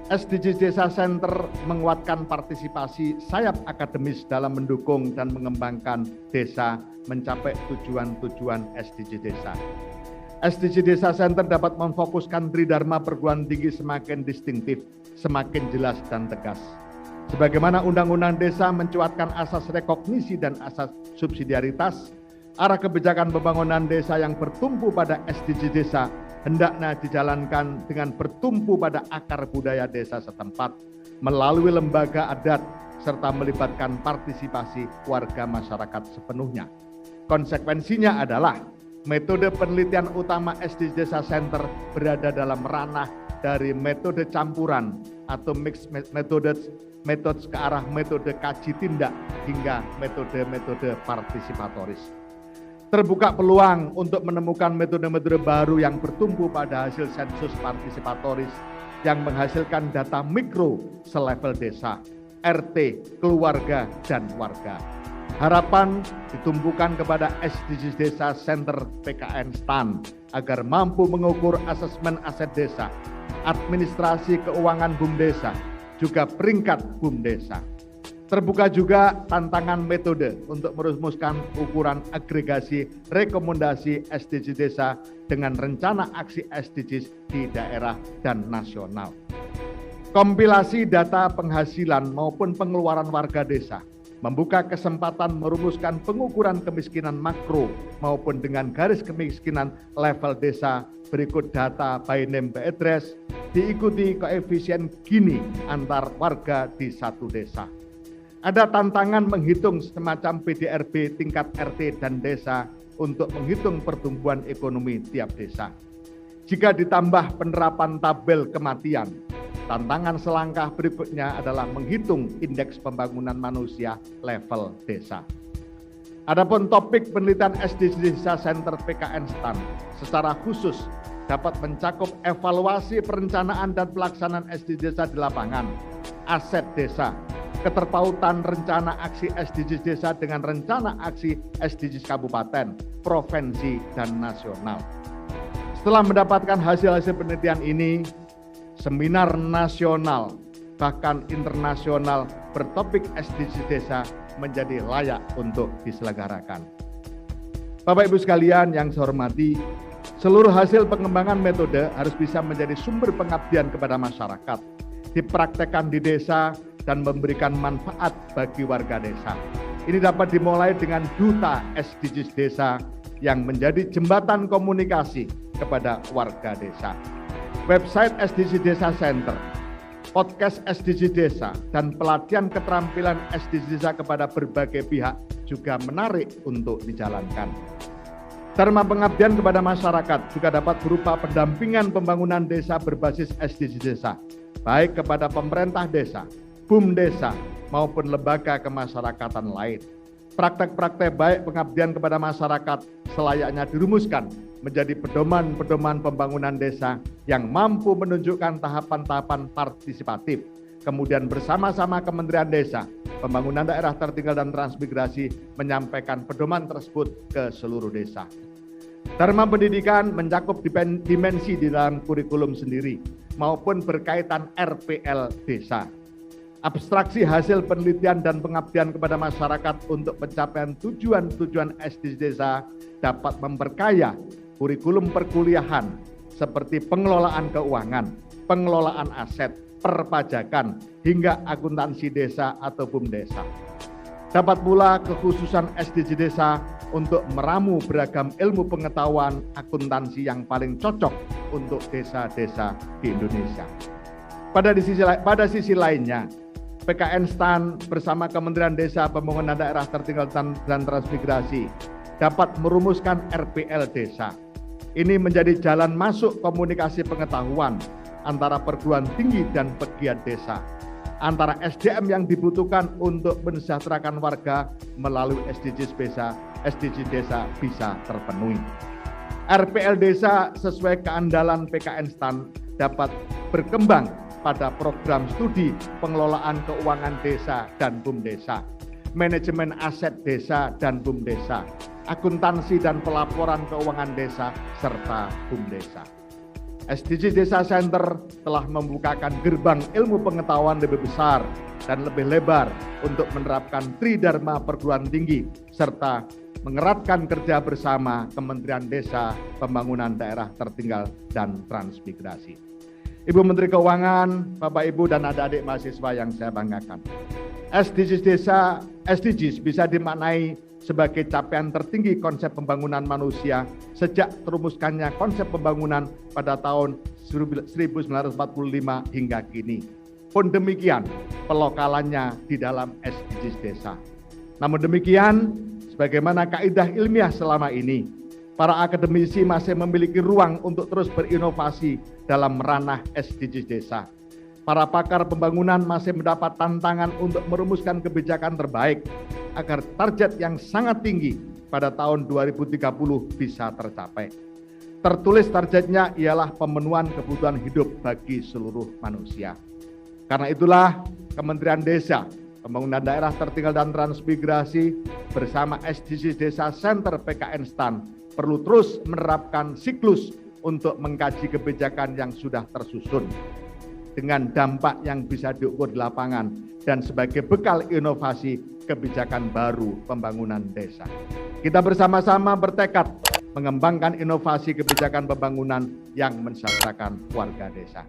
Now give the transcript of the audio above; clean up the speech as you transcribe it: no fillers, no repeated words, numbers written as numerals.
SDGs Desa Center menguatkan partisipasi sayap akademis dalam mendukung dan mengembangkan desa mencapai tujuan-tujuan SDGs Desa. SDGs Desa Center dapat memfokuskan tridharma perguruan tinggi semakin distintif, semakin jelas dan tegas. Sebagaimana Undang-Undang Desa mencuatkan asas rekognisi dan asas subsidiaritas, arah kebijakan pembangunan desa yang bertumpu pada SDGs Desa hendaknya dijalankan dengan bertumpu pada akar budaya desa setempat melalui lembaga adat serta melibatkan partisipasi warga masyarakat sepenuhnya. Konsekuensinya adalah metode penelitian utama SDGs Desa Center berada dalam ranah dari metode campuran atau mixed methods ke arah metode kaji tindak hingga metode-metode partisipatoris. Terbuka peluang untuk menemukan metode-metode baru yang bertumpu pada hasil sensus partisipatoris yang menghasilkan data mikro selevel desa, RT, keluarga, dan warga. Harapan ditumpukan kepada SDGs Desa Center PKN STAN agar mampu mengukur asesmen aset desa, administrasi keuangan BUMDesa, juga peringkat BUMDesa. Terbuka juga tantangan metode untuk merumuskan ukuran agregasi rekomendasi SDGs Desa dengan rencana aksi SDGs di daerah dan nasional. Kompilasi data penghasilan maupun pengeluaran warga desa membuka kesempatan merumuskan pengukuran kemiskinan makro maupun dengan garis kemiskinan level desa berikut data by name by address diikuti koefisien Gini antar warga di satu desa. Ada tantangan menghitung semacam PDRB tingkat RT dan desa untuk menghitung pertumbuhan ekonomi tiap desa. Jika ditambah penerapan tabel kematian, tantangan selangkah berikutnya adalah menghitung indeks pembangunan manusia level desa. Adapun topik penelitian SDGs Desa Center PKN STAN secara khusus dapat mencakup evaluasi perencanaan dan pelaksanaan SDGs Desa di lapangan, aset desa, keterpautan rencana aksi SDGs Desa dengan rencana aksi SDGs Kabupaten, Provinsi, dan Nasional. Setelah mendapatkan hasil-hasil penelitian ini, seminar nasional bahkan internasional bertopik SDGs Desa menjadi layak untuk diselenggarakan. Bapak Ibu sekalian yang saya hormati, seluruh hasil pengembangan metode harus bisa menjadi sumber pengabdian kepada masyarakat, dipraktekkan di desa dan memberikan manfaat bagi warga desa. Ini dapat dimulai dengan duta SDGs Desa yang menjadi jembatan komunikasi kepada warga desa. Website SDGs Desa Center, podcast SDGs Desa, dan pelatihan keterampilan SDGs Desa kepada berbagai pihak juga menarik untuk dijalankan. Dharma pengabdian kepada masyarakat juga dapat berupa pendampingan pembangunan desa berbasis SDGs Desa, baik kepada pemerintah desa, BUMDesa, maupun lembaga kemasyarakatan lain. Praktek-praktek baik pengabdian kepada masyarakat selayaknya dirumuskan menjadi pedoman-pedoman pembangunan desa yang mampu menunjukkan tahapan-tahapan partisipatif. Kemudian bersama-sama Kementerian Desa, Pembangunan Daerah Tertinggal dan Transmigrasi menyampaikan pedoman tersebut ke seluruh desa. Dharma pendidikan mencakup dimensi di dalam kurikulum sendiri maupun berkaitan RPL desa. Abstraksi hasil penelitian dan pengabdian kepada masyarakat untuk pencapaian tujuan-tujuan SDGs Desa dapat memperkaya kurikulum perkuliahan seperti pengelolaan keuangan, pengelolaan aset, perpajakan, hingga akuntansi desa atau BUMDesa. Dapat pula kekhususan SDGs Desa untuk meramu beragam ilmu pengetahuan akuntansi yang paling cocok untuk desa-desa di Indonesia. Pada sisi lainnya, PKN STAN bersama Kementerian Desa, Pembangunan Daerah Tertinggal dan Transmigrasi dapat merumuskan RPL Desa. Ini menjadi jalan masuk komunikasi pengetahuan antara perguruan tinggi dan pegiat desa, antara SDM yang dibutuhkan untuk mensejahterakan warga melalui SDGs Desa bisa terpenuhi. RPL Desa sesuai keandalan PKN STAN dapat berkembang pada program studi pengelolaan keuangan desa dan BUMDesa, manajemen aset desa dan BUMDesa, akuntansi dan pelaporan keuangan desa, serta BUMDesa. SDGs Desa Center telah membukakan gerbang ilmu pengetahuan lebih besar dan lebih lebar untuk menerapkan Tridharma perguruan tinggi serta mengeratkan kerja bersama Kementerian Desa, Pembangunan Daerah Tertinggal dan Transmigrasi. Ibu Menteri Keuangan, Bapak Ibu dan adik-adik mahasiswa yang saya banggakan. SDGs Desa, SDGs bisa dimaknai sebagai capaian tertinggi konsep pembangunan manusia sejak terumuskannya konsep pembangunan pada tahun 1945 hingga kini. Pun demikian, pelokalannya di dalam SDGs Desa. Namun demikian, sebagaimana kaidah ilmiah selama ini, para akademisi masih memiliki ruang untuk terus berinovasi dalam ranah SDGs Desa. Para pakar pembangunan masih mendapat tantangan untuk merumuskan kebijakan terbaik agar target yang sangat tinggi pada tahun 2030 bisa tercapai. Tertulis targetnya ialah pemenuhan kebutuhan hidup bagi seluruh manusia. Karena itulah Kementerian Desa, Pembangunan Daerah Tertinggal dan Transmigrasi bersama SDGs Desa Center PKN STAN perlu terus menerapkan siklus untuk mengkaji kebijakan yang sudah tersusun dengan dampak yang bisa diukur di lapangan dan sebagai bekal inovasi kebijakan baru pembangunan desa. Kita bersama-sama bertekad mengembangkan inovasi kebijakan pembangunan yang mensejahterakan warga desa.